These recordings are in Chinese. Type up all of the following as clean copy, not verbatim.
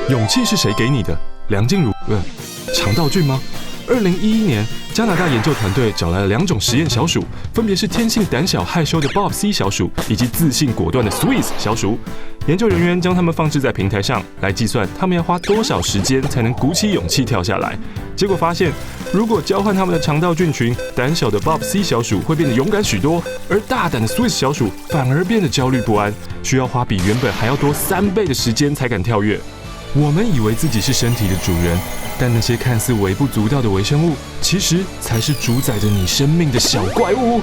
勇气是谁给你的？梁静茹？肠道菌吗？2011年，加拿大研究团队找来了2种实验小鼠，分别是天性胆小害羞的 Bob C 小鼠以及自信果断的 Swiss 小鼠。研究人员将它们放置在平台上，来计算它们要花多少时间才能鼓起勇气跳下来。结果发现，如果交换它们的肠道菌群，胆小的 Bob C 小鼠会变得勇敢许多，而大胆的 Swiss 小鼠反而变得焦虑不安，需要花比原本还要多3倍的时间才敢跳跃。我们以为自己是身体的主人，但那些看似微不足道的微生物，其实才是主宰着你生命的小怪物。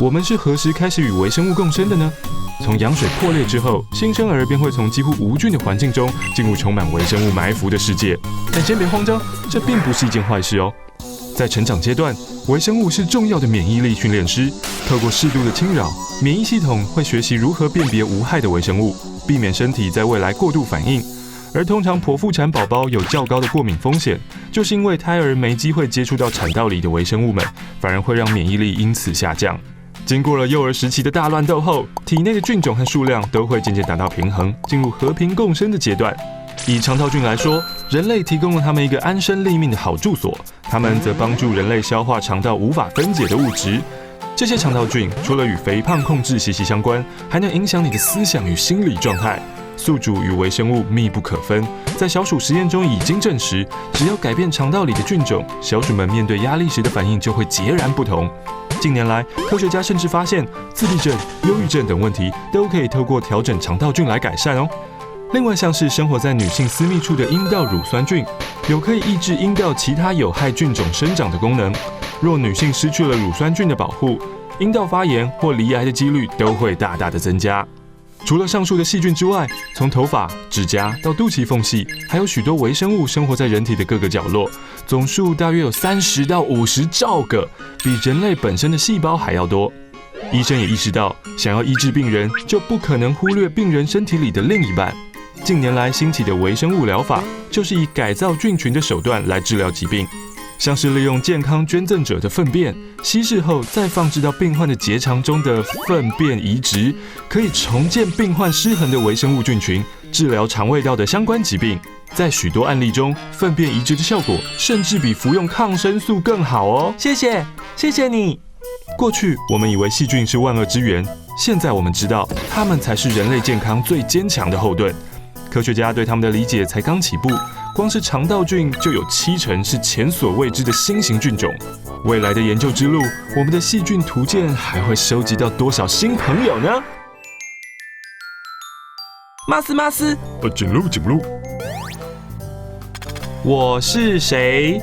我们是何时开始与微生物共生的呢？从羊水破裂之后，新生儿便会从几乎无菌的环境中进入充满微生物埋伏的世界。但先别慌张，这并不是一件坏事哦。在成长阶段，微生物是重要的免疫力训练师。透过适度的侵扰，免疫系统会学习如何辨别无害的微生物，避免身体在未来过度反应。而通常剖腹产宝宝有较高的过敏风险，就是因为胎儿没机会接触到产道里的微生物们，反而会让免疫力因此下降。经过了幼儿时期的大乱斗后，体内的菌种和数量都会渐渐达到平衡，进入和平共生的阶段。以肠道菌来说，人类提供了它们一个安身立命的好住所，它们则帮助人类消化肠道无法分解的物质。这些肠道菌除了与肥胖控制息息相关，还能影响你的思想与心理状态。宿主与微生物密不可分，在小鼠实验中已经证实，只要改变肠道里的菌种，小鼠们面对压力时的反应就会截然不同。近年来，科学家甚至发现，自闭症、忧郁症等问题都可以透过调整肠道菌来改善哦。另外，像是生活在女性私密处的阴道乳酸菌，有可以抑制阴道其他有害菌种生长的功能。若女性失去了乳酸菌的保护，阴道发炎或罹癌的几率都会大大的增加。除了上述的细菌之外，从头发、指甲到肚脐缝隙，还有许多微生物生活在人体的各个角落，总数大约有30到50兆个，比人类本身的细胞还要多。医生也意识到，想要医治病人，就不可能忽略病人身体里的另一半。近年来兴起的微生物疗法，就是以改造菌群的手段来治疗疾病。像是利用健康捐赠者的粪便，稀释后再放置到病患的结肠中的粪便移植，可以重建病患失衡的微生物菌群，治疗肠胃道的相关疾病。在许多案例中，粪便移植的效果甚至比服用抗生素更好哦。谢谢你。过去我们以为细菌是万恶之源，现在我们知道，它们才是人类健康最坚强的后盾。科学家对它们的理解才刚起步。光是肠道菌就有70%是前所未知的新型菌种。未来的研究之路，我们的细菌图鉴还会收集到多少新朋友呢？马斯，紧路。我是谁？